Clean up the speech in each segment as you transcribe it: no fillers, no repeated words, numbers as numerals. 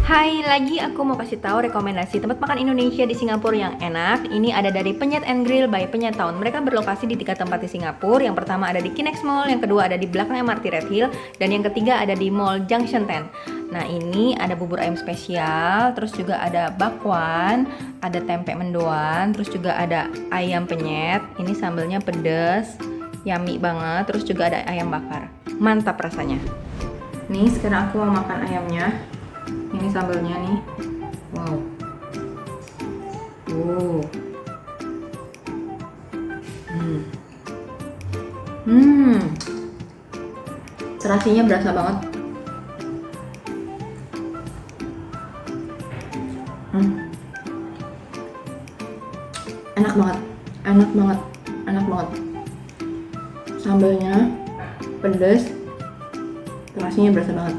Hai, lagi aku mau kasih tahu rekomendasi tempat makan Indonesia di Singapura yang enak. Ini ada dari Penyet and Grill by Penyet Town. Mereka berlokasi di 3 tempat di Singapura. Yang pertama ada di Kinex Mall, yang kedua ada di belakang MRT Red Hill, dan yang ketiga ada di Mall Junction 10. Nah, ini ada bubur ayam spesial, terus juga ada bakwan, ada tempe mendoan, terus juga ada ayam penyet. Ini sambelnya pedas, yummy banget, terus juga ada ayam bakar. Mantap rasanya. Nih, sekarang aku mau makan ayamnya. Ini sambelnya nih. Wow. Terasinya berasa banget. Enak banget. Enak banget. Enak banget. Sambelnya pedas. Terasinya berasa banget.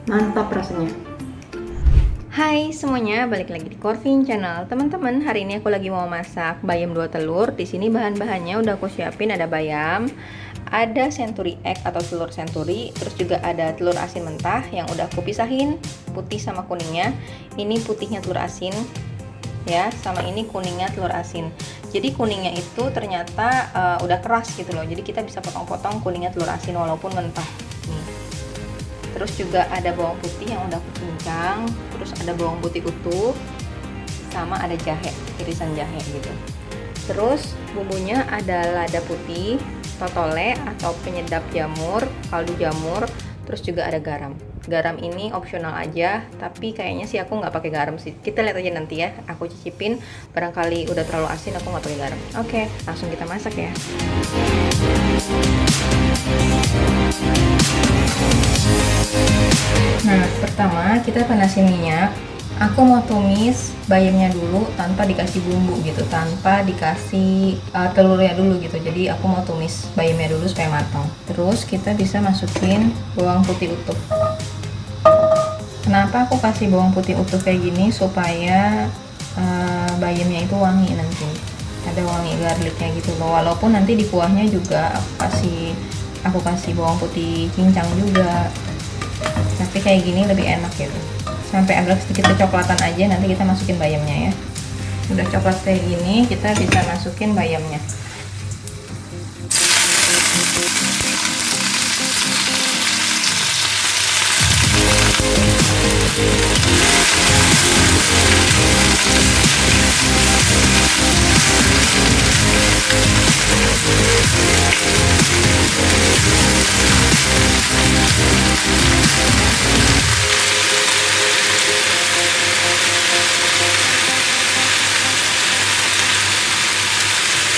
Mantap rasanya. Hai semuanya, balik lagi di Corvin Channel. Teman-teman, hari ini aku lagi mau masak bayam 2 telur. Di sini bahan-bahannya udah aku siapin, ada bayam, ada century egg atau telur century, terus juga ada telur asin mentah yang udah aku pisahin putih sama kuningnya. Ini putihnya telur asin ya, sama ini kuningnya telur asin. Jadi kuningnya itu ternyata udah keras gitu loh. Jadi kita bisa potong-potong kuningnya telur asin walaupun mentah. Nih. Terus juga ada bawang putih yang udah aku cincang, terus ada bawang putih utuh, sama ada jahe, irisan jahe gitu. Terus bumbunya ada lada putih, totole atau penyedap jamur, kaldu jamur, terus juga ada garam. Garam ini opsional aja, tapi kayaknya sih aku nggak pakai garam sih. Kita lihat aja nanti ya, aku cicipin. Barangkali udah terlalu asin, aku nggak pakai garam. Oke, langsung kita masak ya. Nah, pertama kita panasin minyak. Aku mau tumis bayamnya dulu tanpa dikasih bumbu gitu, tanpa dikasih telurnya dulu gitu. Jadi aku mau tumis bayamnya dulu supaya matang. Terus kita bisa masukin bawang putih utuh. Kenapa aku kasih bawang putih utuh kayak gini? Supaya bayamnya itu wangi nanti. Ada wangi garlicnya gitu loh. Walaupun nanti di kuahnya juga aku kasih bawang putih cincang juga. Tapi kayak gini lebih enak gitu. Sampai agak sedikit kecoklatan aja, nanti kita masukin bayamnya ya. Udah coklat kayak gini, kita bisa masukin bayamnya.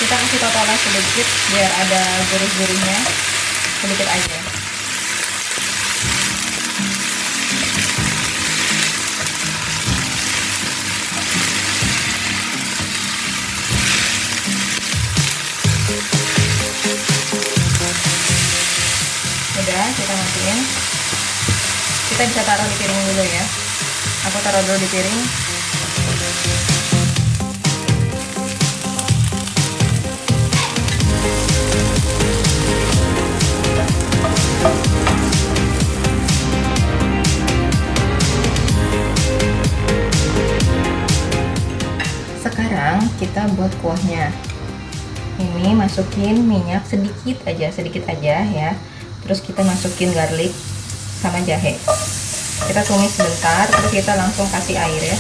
Kita kasih totalnya sedikit biar ada gurih-gurihnya, sedikit aja. Udah, kita masukin. Kita bisa taruh di piring dulu ya. Aku taruh dulu di piring. Sekarang kita buat kuahnya. Ini masukin minyak sedikit aja ya. Terus kita masukin garlic sama jahe. Kita tumis sebentar, terus kita langsung kasih air ya.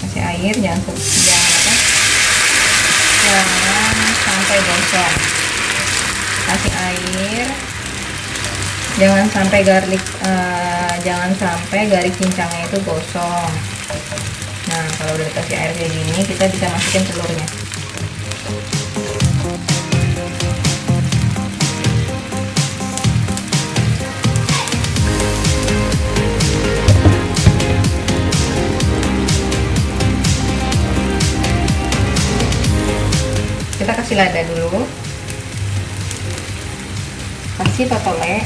Kasih air, jangan sampai gosong. Kasih air. Jangan sampai garis cincangnya itu gosong. Nah, kalau udah dikasih air kayak gini, kita bisa masukin telurnya. Kita kasih lada dulu. Kasih totole.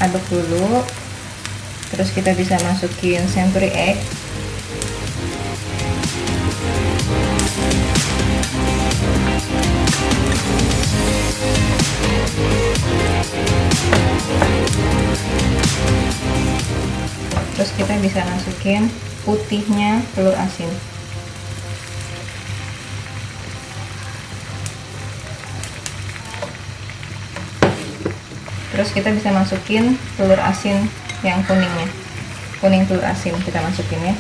Aduk dulu, terus kita bisa masukin century egg, Terus kita bisa masukin putihnya telur asin. Terus kita bisa masukin telur asin yang kuningnya, kuning telur asin kita masukin ya.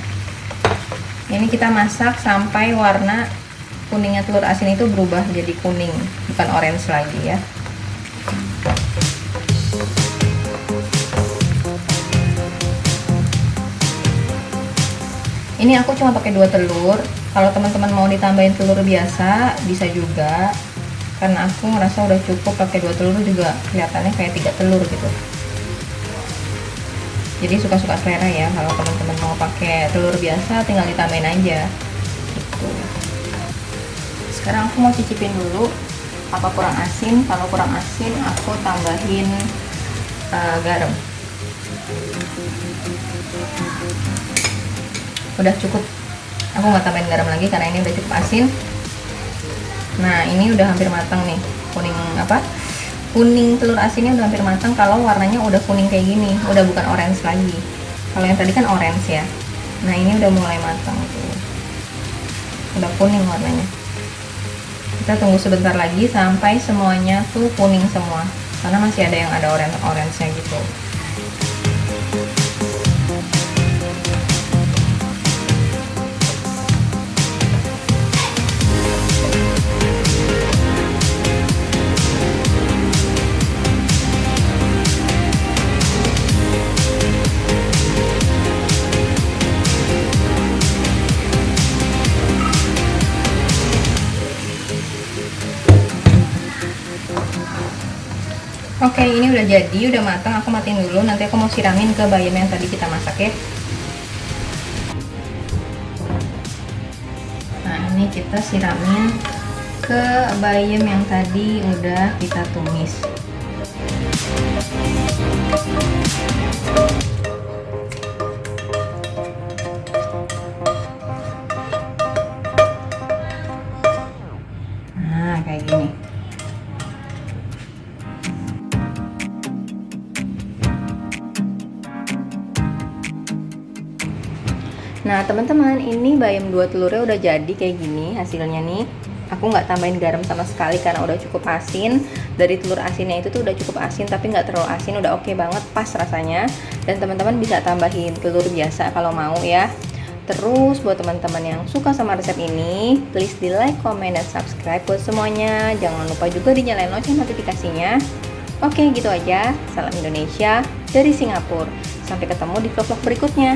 Ini kita masak sampai warna kuningnya telur asin itu berubah jadi kuning, bukan orange lagi ya. Ini aku cuma pakai 2 telur. Kalau teman-teman mau ditambahin telur biasa bisa juga. Karena aku ngerasa udah cukup pakai 2 telur juga kelihatannya kayak 3 telur gitu. Jadi suka-suka selera ya. Kalau teman-teman mau pakai telur biasa tinggal ditambahin aja. Gitu. Sekarang aku mau cicipin dulu apa kurang asin. Kalau kurang asin aku tambahin garam. Udah cukup. Aku nggak tambahin garam lagi karena ini udah cukup asin. Nah, ini udah hampir matang nih. Kuning telur asinnya udah hampir matang. Kalau warnanya udah kuning kayak gini, udah bukan orange lagi. Kalau yang tadi kan orange ya. Nah, ini udah mulai matang tuh. Udah kuning warnanya. Kita tunggu sebentar lagi sampai semuanya tuh kuning semua. Karena masih ada yang ada orange-nya gitu. Oke, ini udah jadi, udah matang. Aku matiin dulu, nanti aku mau siramin ke bayam yang tadi kita masak ya. Nah, ini kita siramin ke bayam yang tadi udah kita tumis. Nah, kayak gini. Nah teman-teman, ini bayam 2 telurnya udah jadi kayak gini hasilnya nih. Aku nggak tambahin garam sama sekali karena udah cukup asin. Dari telur asinnya itu tuh udah cukup asin tapi nggak terlalu asin, udah oke banget, pas rasanya. Dan teman-teman bisa tambahin telur biasa kalau mau ya. Terus buat teman-teman yang suka sama resep ini, please di like, comment, dan subscribe buat semuanya. Jangan lupa juga dinyalain lonceng notifikasinya. Oke, gitu aja. Salam Indonesia dari Singapura. Sampai ketemu di vlog-vlog berikutnya.